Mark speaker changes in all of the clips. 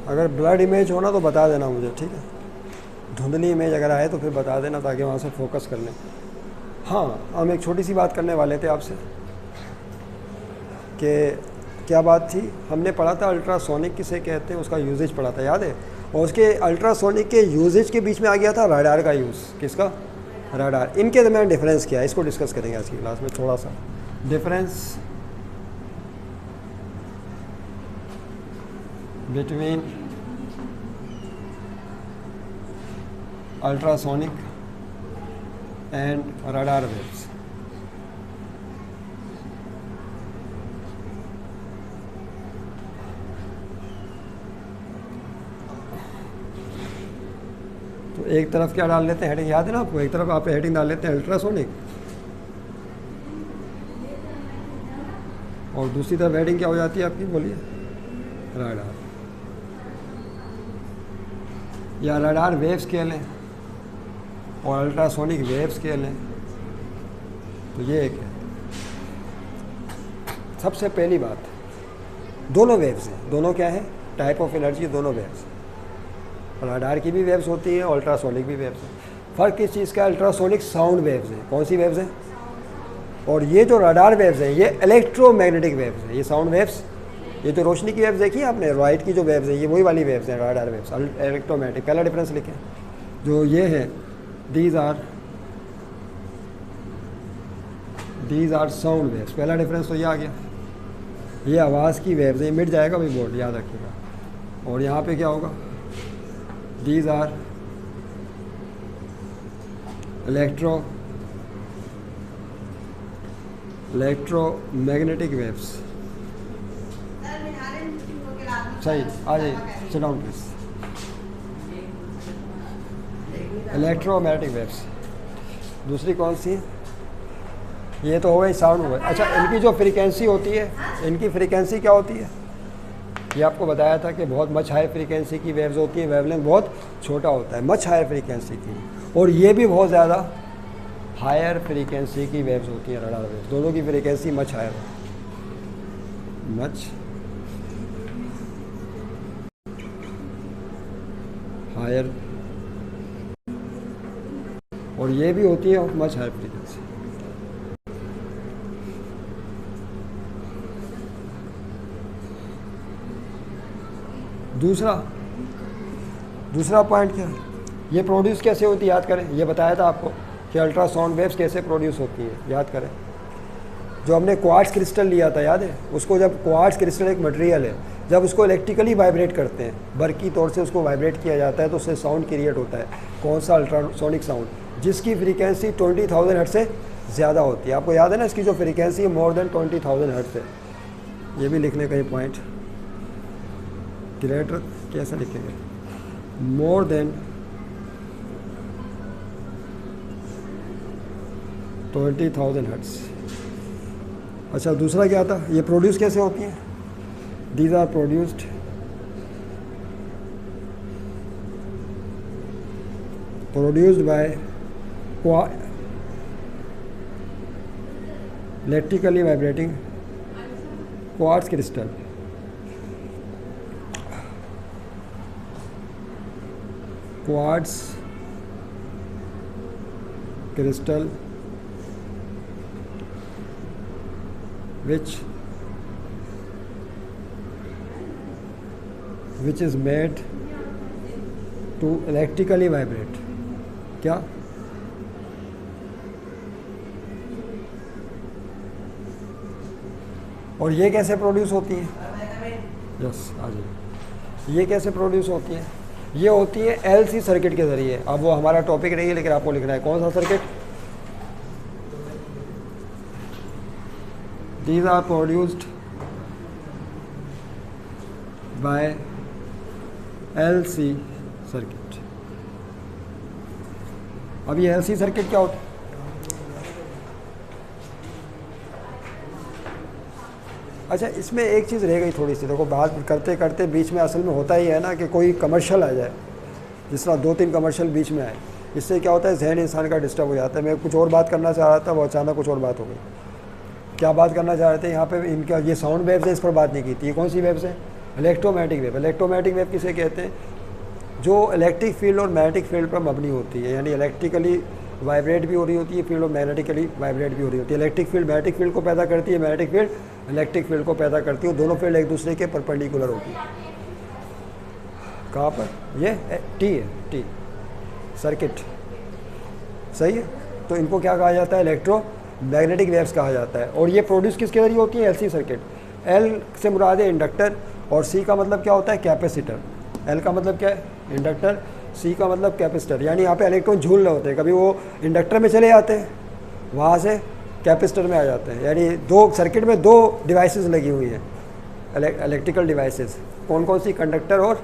Speaker 1: अगर blood image हो ना तो बता देना मुझे, ठीक है। धुंधली इमेज अगर आए तो फिर बता देना ताकि वहाँ से फोकस कर लें। हाँ, हम एक छोटी सी बात करने वाले थे आपसे कि क्या बात थी, हमने पढ़ा था अल्ट्रासोनिक किसे कहते हैं, उसका यूजेज पढ़ा था, याद है। और उसके अल्ट्रासोनिक के यूजेज के बीच में आ गया था रडार का यूज़। किसका? रडार। इनके दरमियान डिफरेंस क्या है, इसको डिस्कस करेंगे आज की क्लास में। थोड़ा सा difference between ultrasonic and radar waves. तो एक तरफ क्या डाल लेते हैं हेडिंग, याद है ना आपको, एक तरफ आप हेडिंग डाल लेते हैं अल्ट्रासोनिक और दूसरी तरफ हेडिंग क्या हो जाती है आपकी, बोलिए, रडार। या रडार वेव्स कह लें और अल्ट्रासोनिक वेव्स कह लें, तो ये एक है। सबसे पहली बात, दोनों वेव्स हैं, दोनों क्या है, टाइप ऑफ एनर्जी, दोनों वेव्स। रडार की भी वेव्स होती हैं, अल्ट्रासोनिक भी वेव्स हैं। फ़र्क किस चीज़ का? अल्ट्रासोनिक साउंड वेव्स हैं। कौन सी वेव्स हैं? और ये जो रडार वेव्स हैं ये इलेक्ट्रोमैग्नेटिक वेव्स हैं। ये साउंड वेव्स, ये जो रोशनी की वेव्स देखी आपने, लाइट की जो वेव्स हैं, ये वही वाली वेव्स हैं, रडार वेव्स, इलेक्ट्रोमैग्नेटिक। पहला डिफरेंस लिखें जो ये है, दीज आर साउंड वेव्स। पहला डिफरेंस तो ये आ गया, ये आवाज़ की वेव्स हैं। मिट जाएगा भाई बोर्ड, याद रखिएगा। और यहाँ पे क्या होगा, दीज आर इलेक्ट्रोमैग्नेटिक वेव्स। सही, आ जाइए, sit down please. Electromagnetic waves. दूसरी कौन सी है? ये तो हो गई साउंड हो गई। अच्छा, इनकी जो फ्रीक्वेंसी होती है, इनकी फ्रीक्वेंसी क्या होती है? ये आपको बताया था कि बहुत मच हाई फ्रीक्वेंसी की वेव्स होती हैं, वेवलेंथ बहुत छोटा होता है, मच हायर फ्रीक्वेंसी की। और ये भी बहुत ज़्यादा हायर फ्रीक्वेंसी की वेव्स होती हैं, रडार वेव्स। दोनों की फ्रीक्वेंसी मच हायर है, मच हायर। और ये भी होती है मच हायर फ्रीक्वेंसी। दूसरा पॉइंट क्या है, ये प्रोड्यूस कैसे होती है, याद करें। ये बताया था आपको कि अल्ट्रासाउंड वेव्स कैसे प्रोड्यूस होती है, याद करें। जो हमने क्वार्ट्ज क्रिस्टल लिया था, याद है उसको। जब क्वार्ट्ज क्रिस्टल एक मटेरियल है, जब उसको इलेक्ट्रिकली वाइब्रेट करते हैं, बरकी तौर से उसको वाइब्रेट किया जाता है, तो उससे साउंड क्रिएट होता है। कौन सा? अल्ट्रासोनिक साउंड, जिसकी फ्रीक्वेंसी 20,000 हर्ट्ज से ज़्यादा होती है। आपको याद है ना, इसकी जो फ्रीक्वेंसी है मोर देन 20,000 हर्ट्ज है। ये भी लिखने का ही पॉइंट, ग्रेटर कैसे लिखेंगे, मोर देन 20,000 हर्ट्ज। अच्छा, दूसरा क्या था, ये प्रोड्यूस कैसे होती हैं? These are produced by electrically vibrating quartz crystal. Quartz crystal which is made to electrically vibrate। क्या? और ये कैसे प्रोड्यूस होती है? यस, आ जाइए। ये कैसे प्रोड्यूस होती है? ये होती है एलसी सर्किट के ज़रिए। अब वो हमारा टॉपिक नहीं है, लेकिन आपको लिखना है कौन सा circuit. These are produced by LC circuit. अब ये LC सर्किट क्या होता है? अच्छा, इसमें एक चीज़ रह गई थोड़ी सी, देखो बात करते करते बीच में असल में होता ही है ना कि कोई कमर्शियल आ जाए, जिस तरह 2-3 कमर्शियल बीच में आए, इससे क्या होता है, जहन इंसान का डिस्टर्ब हो जाता है। मैं कुछ और बात करना चाह रहा था, वो अचानक कुछ और बात हो गई। क्या बात करना चाह रहे थे यहाँ पे? इनका ये साउंड वेव्स है, इस पर बात नहीं की थी। ये कौन सी वेव्स है? इलेक्ट्रोमैग्नेटिक वेव किसे कहते हैं? जो इलेक्ट्रिक फील्ड और मैग्नेटिक फील्ड पर मबनी होती है, यानी इलेक्ट्रिकली वाइब्रेट भी हो रही होती है फील्ड और मैग्नेटिकली वाइब्रेट भी हो रही होती है। इलेक्ट्रिक फील्ड मैग्नेटिक फील्ड को पैदा करती है, मैग्नेटिक फील्ड इलेक्ट्रिक फील्ड को पैदा करती है। दोनों फील्ड एक दूसरे के परपेंडिकुलर होती है। कहाँ पर? ये टी है, टी सर्किट, सही है। तो इनको क्या कहा जाता है? इलेक्ट्रोमैग्नेटिक वेव्स कहा जाता है। और ये प्रोड्यूस किसके जरिए होती है? LC circuit. एल से मुराद है इंडक्टर, और सी का मतलब क्या होता है? कैपेसिटर। एल का मतलब क्या है? इंडक्टर, सी का मतलब कैपेसिटर। यानी यहाँ पे इलेक्ट्रॉन झूल रहे होते हैं, कभी वो इंडक्टर में चले जाते हैं, वहाँ से कैपेसिटर में आ जाते हैं। यानी दो सर्किट में दो डिवाइसेस लगी हुई हैं, इलेक्ट्रिकल डिवाइसेस। कौन कौन सी? कंडक्टर और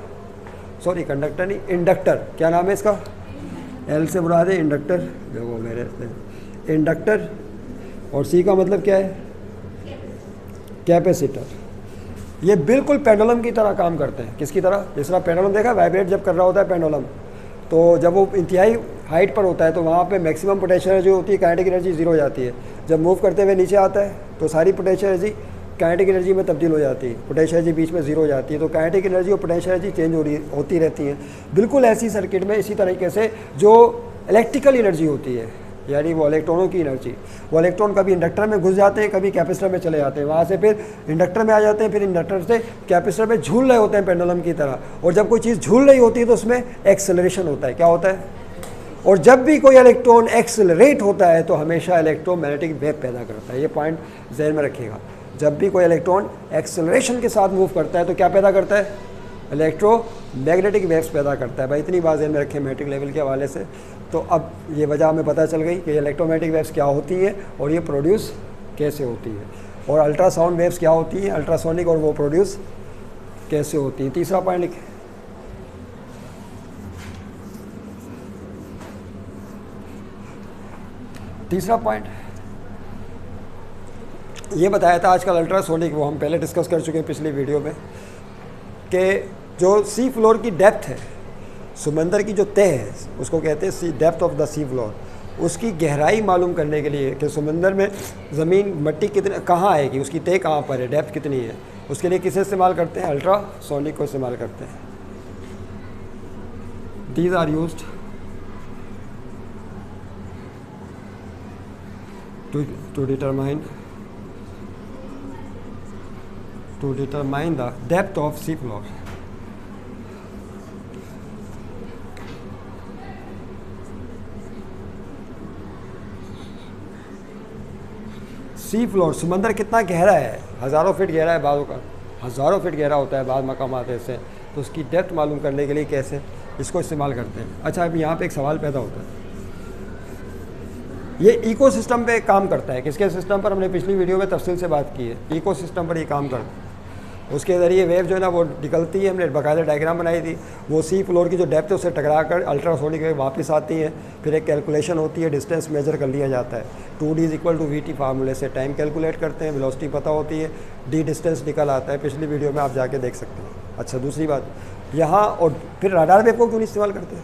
Speaker 1: कंडक्टर नहीं, इंडक्टर। क्या नाम है इसका? एल से मुराद है इंडक्टर, देखो मेरे इंडक्टर, और सी का मतलब क्या है? कैपेसिटर। ये बिल्कुल पेंडुलम की तरह काम करते हैं। किसकी तरह? जिस तरह पेंडुलम देखा, वाइब्रेट जब कर रहा होता है पेंडुलम, तो जब वो इंतहाई हाइट पर होता है तो वहाँ पे मैक्सिमम पोटेंशियल जो होती है, काइनेटिक एनर्जी जीरो हो जाती है। जब मूव करते हुए नीचे आता है तो सारी पोटेंशियल एनर्जी काइनेटिक एनर्जी में तब्दील हो जाती है, पोटेंशियल एनर्जी बीच में जीरो हो जाती है। तो काइनेटिक एनर्जी और पोटेंशियल एनर्जी चेंज होती रहती हैं। बिल्कुल ऐसी सर्किट में इसी तरीके से जो इलेक्ट्रिकल एनर्जी होती है, यानी वो इलेक्ट्रॉनों की एनर्जी, वो इलेक्ट्रॉन कभी इंडक्टर में घुस जाते हैं, कभी कैपेसिटर में चले जाते हैं, वहाँ से फिर इंडक्टर में आ जाते हैं, फिर इंडक्टर से कैपेसिटर में झूल रहे होते हैं पेंडुलम की तरह। और जब कोई चीज़ झूल रही होती है तो उसमें एक्सेलरेशन होता है। क्या होता है? और जब भी कोई इलेक्ट्रॉन एक्सेलरेट होता है तो हमेशा इलेक्ट्रोमैग्नेटिक वेव पैदा करता है। ये पॉइंट जहन में रखिएगा। जब भी कोई इलेक्ट्रॉन एक्सेलरेशन के साथ मूव करता है तो क्या पैदा करता है? इलेक्ट्रोमैग्नेटिक वेव्स पैदा करता है। भाई इतनी बात जहन में रखें मैट्रिक लेवल के हवाले से। तो अब ये वजह हमें पता चल गई कि इलेक्ट्रोमैग्नेटिक वेव्स क्या होती हैं और ये प्रोड्यूस कैसे होती है, और अल्ट्रासाउंड वेव्स क्या होती हैं, अल्ट्रासोनिक, और वो प्रोड्यूस कैसे होती हैं। तीसरा पॉइंट लिखें। तीसरा पॉइंट ये बताया था आजकल अल्ट्रासोनिक, वो हम पहले डिस्कस कर चुके हैं पिछली वीडियो में, कि जो सी फ्लोर की डेप्थ है, समंदर की जो तह है, उसको कहते हैं sea depth of the sea floor. उसकी गहराई मालूम करने के लिए कि समंदर में ज़मीन मट्टी कितने कहाँ आएगी, उसकी तह कहाँ पर है, डेप्थ कितनी है, उसके लिए किसे इस्तेमाल करते हैं? अल्ट्रासोनिक को इस्तेमाल करते हैं। These are used to determine the depth of sea floor. Sea floor, समंदर कितना गहरा है? हज़ारों फीट गहरा है, बाज़ों का हज़ारों फीट गहरा होता है बाद मकामात ऐसे। तो उसकी डेप्थ मालूम करने के लिए कैसे इसको इस्तेमाल करते हैं। अच्छा, अब यहाँ पे एक सवाल पैदा होता है, ये इकोसिस्टम पे काम करता है। किसके सिस्टम पर? हमने पिछली वीडियो में तफसील से बात की है। इकोसिस्टम पर ये काम करता है। उसके ज़रिए वेव जो है ना वो निकलती है, हमने बाकायदा डायग्राम बनाई थी। वो सी फ्लोर की जो डेप्थ है उससे टकरा कर अल्ट्रासोनिक वेव वापस आती है, फिर एक कैलकुलेशन होती है, डिस्टेंस मेजर कर लिया जाता है। 2D = VT फार्मूले से टाइम कैलकुलेट करते हैं, वेलोसिटी पता होती है, D डिस्टेंस निकल आता है। पिछली वीडियो में आप जाके देख सकते हैं। अच्छा, दूसरी बात यहाँ, और फिर रडार वेव को क्यों नहीं इस्तेमाल करते?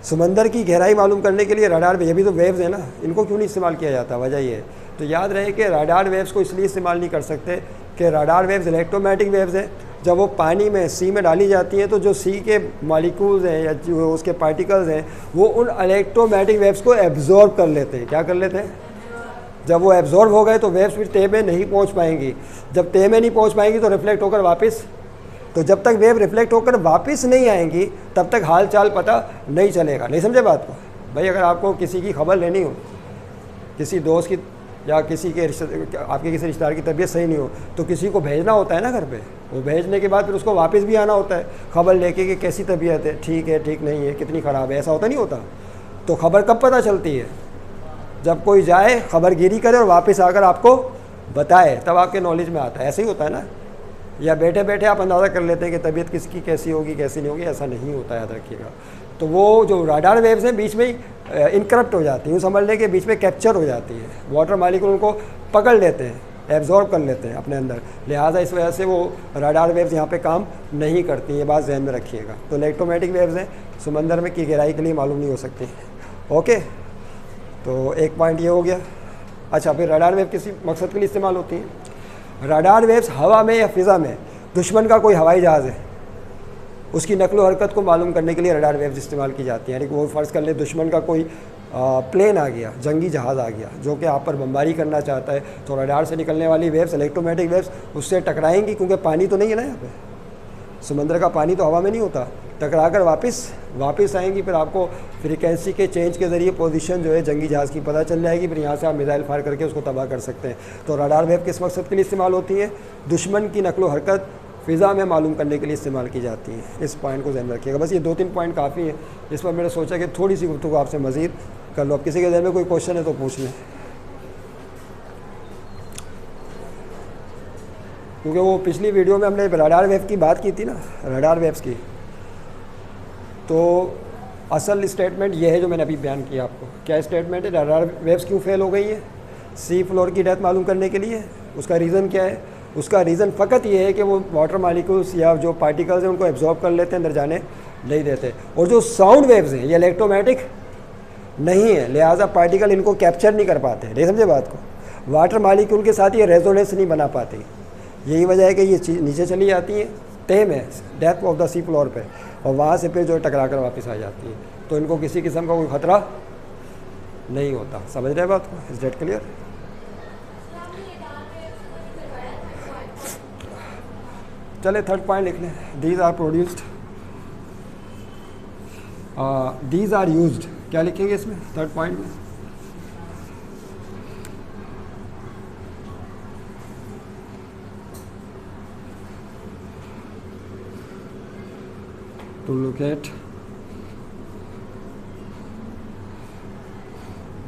Speaker 1: समंदर की गहराई मालूम करने के लिए रडार, ये भी तो वेव्स है ना, इनको क्यों नहीं इस्तेमाल किया जाता? वजह ये है, तो याद रहे कि रडार वेव्स को इसलिए इस्तेमाल नहीं कर सकते कि रडार वेव्स इलेक्ट्रोमैग्नेटिक वेव्स हैं। जब वो पानी में सी में डाली जाती हैं तो जो सी के मॉलिक्यूल्स हैं या जो उसके पार्टिकल्स हैं वो उन इलेक्ट्रोमैग्नेटिक वेव्स को एब्जॉर्ब कर लेते हैं। क्या कर लेते हैं? जब वो एब्जॉर्ब हो गए तो वेव्स फिर तह में नहीं पहुंच पाएंगी। जब तह में नहीं पहुंच पाएंगी तो रिफ्लेक्ट होकर वापस, तो जब तक वेव रिफ्लेक्ट होकर वापस नहीं आएंगी तब तक हाल चाल पता नहीं चलेगा। नहीं समझे बात को? भाई अगर आपको किसी की खबर लेनी हो, किसी दोस्त की या किसी के आपके किसी रिश्तेदार की तबीयत सही नहीं हो, तो किसी को भेजना होता है ना घर पे। वो भेजने के बाद फिर उसको वापस भी आना होता है खबर लेके कि कैसी तबीयत है, ठीक है, ठीक नहीं है, कितनी ख़राब है। ऐसा होता नहीं होता? तो खबर कब पता चलती है? जब कोई जाए, खबर गिरी करे और वापस आकर आपको बताए, तब आपके नॉलेज में आता है। ऐसे ही होता है ना? या बैठे बैठे आप अंदाज़ा कर लेते हैं कि तबीयत किसकी कैसी होगी कैसी नहीं होगी। ऐसा नहीं होता, याद रखिएगा। तो वो जो रडार वेव्स हैं बीच में ही इनकरप्ट हो जाती हैं, समझ लें कि बीच में कैप्चर हो जाती है। वाटर मालिक्यूल उनको पकड़ लेते हैं, एब्जॉर्ब कर लेते हैं अपने अंदर, लिहाजा इस वजह से वो रडार वेव्स यहाँ पे काम नहीं करती। ये बात जहन में रखिएगा। तो इलेक्ट्रोमैग्नेटिक वेव्स हैं, समंदर में की गहराई के लिए मालूम नहीं हो सकती। ओके, तो एक पॉइंट ये हो गया। अच्छा, फिर रडार वेव किसी मकसद के लिए इस्तेमाल होती हैं? रडार वेव्स हवा में या फ़िज़ा में दुश्मन का कोई हवाई जहाज़ है, उसकी नकलो हरकत को मालूम करने के लिए रडार वेव्स इस्तेमाल की जाती हैं। यानी कि वो फ़र्ज़ कर ले दुश्मन का कोई प्लेन आ गया, जंगी जहाज़ आ गया जो कि आप पर बमबारी करना चाहता है, तो रडार से निकलने वाली वेव्स, इलेक्ट्रोमैग्नेटिक वेव्स उससे टकराएंगी, क्योंकि पानी तो नहीं है ना यहाँ पे, समुद्र का पानी तो हवा में नहीं होता, टकरा कर वापस आएंगी। फिर आपको फ्रीक्वेंसी के चेंज के ज़रिए पोजीशन जो है जंगी जहाज़ की पता चल जाएगी, फिर यहाँ से आप मिसाइल फायर करके उसको तबाह कर सकते हैं। तो रडार वेव किस मकसद के लिए इस्तेमाल होती है? दुश्मन की नकलो हरकत फ़िज़ा में मालूम करने के लिए इस्तेमाल की जाती है। इस पॉइंट को ध्यान रखिएगा। बस ये 2-3 पॉइंट काफ़ी है, इस पर मैंने सोचा कि थोड़ी सी गुफ्तगू आपसे मज़ीद कर लो। अब किसी के ज़हन में कोई क्वेश्चन है तो पूछ लें, क्योंकि वो पिछली वीडियो में हमने रडार वेव की बात की थी ना, रडार वेव्स की, तो असल स्टेटमेंट ये है जो मैंने अभी बयान किया आपको। क्या स्टेटमेंट है? रडार वेव्स क्यों फेल हो गई है? सी फ्लोर की डेप्थ मालूम करने के लिए। उसका रीज़न क्या है? उसका रीज़न फ़कत ये है कि वो वाटर मालिक्यूल्स या जो पार्टिकल्स हैं उनको एब्जॉर्ब कर लेते हैं, अंदर जाने नहीं देते। और जो साउंड वेव्स हैं ये इलेक्ट्रोमैग्नेटिक नहीं है, लिहाजा पार्टिकल इनको कैप्चर नहीं कर पाते। नहीं समझे बात को? वाटर मालिक्यूल के साथ ये रेजोनेंस नहीं बना पाती। यही वजह है कि ये चीज़ नीचे चली जाती है, तह में depth of the sea floor पे, और वहाँ से फिर जो टकरा कर वापस आ जाती है। तो इनको किसी किस्म का कोई ख़तरा नहीं होता। समझ रहे बात को? Is that clear? चले थर्ड पॉइंट लिख लें। These are produced, these are used. क्या लिखेंगे इसमें थर्ड पॉइंट में?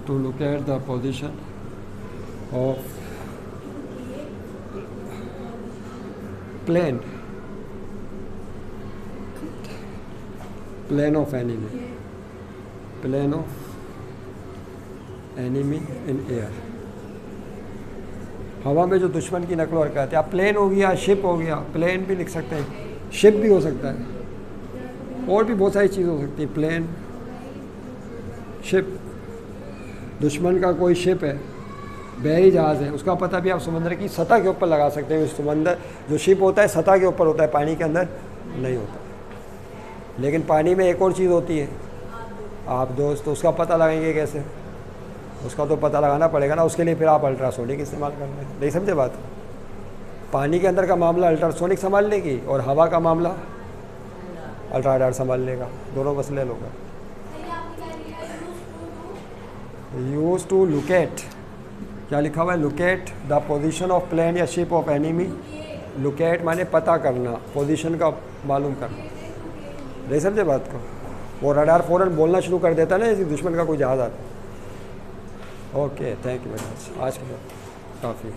Speaker 1: to look at the position of plane of enemy in air। हवा में जो दुश्मन की नकलो हरकत है, आप प्लेन हो गया, शिप हो गया, प्लेन भी लिख सकते हैं, शिप भी हो सकता है, और भी बहुत सारी चीज़ हो सकती है। प्लेन, शिप, दुश्मन का कोई शिप है, बहरी जहाज़ है, उसका पता भी आप समुद्र की सतह के ऊपर लगा सकते हैं। समुद्र जो शिप होता है सतह के ऊपर होता है, पानी के अंदर नहीं होता। लेकिन पानी में एक और चीज़ होती है, आप दोस्त उसका पता लगाएंगे कैसे? उसका तो पता लगाना पड़ेगा ना, उसके लिए फिर आप अल्ट्रासोनिक इस्तेमाल कर लें। नहीं समझे बात? पानी के अंदर का मामला अल्ट्रासोनिक संभाल लेगी और हवा का मामला अल्ट्रा रडार संभाल लेगा। दोनों मसले लोग। यूज टू लुकेट, क्या लिखा हुआ है? Locate the position of plane या शिप ऑफ एनिमी। लुकेट माने पता करना, पोजीशन का मालूम करना। नहीं समझे बात को? वो रडार फ़ौरन बोलना शुरू कर देता है ना, जैसे दुश्मन का कोई जहाज़ आता है। Okay, thank you very much. आज के लिए काफ़ी।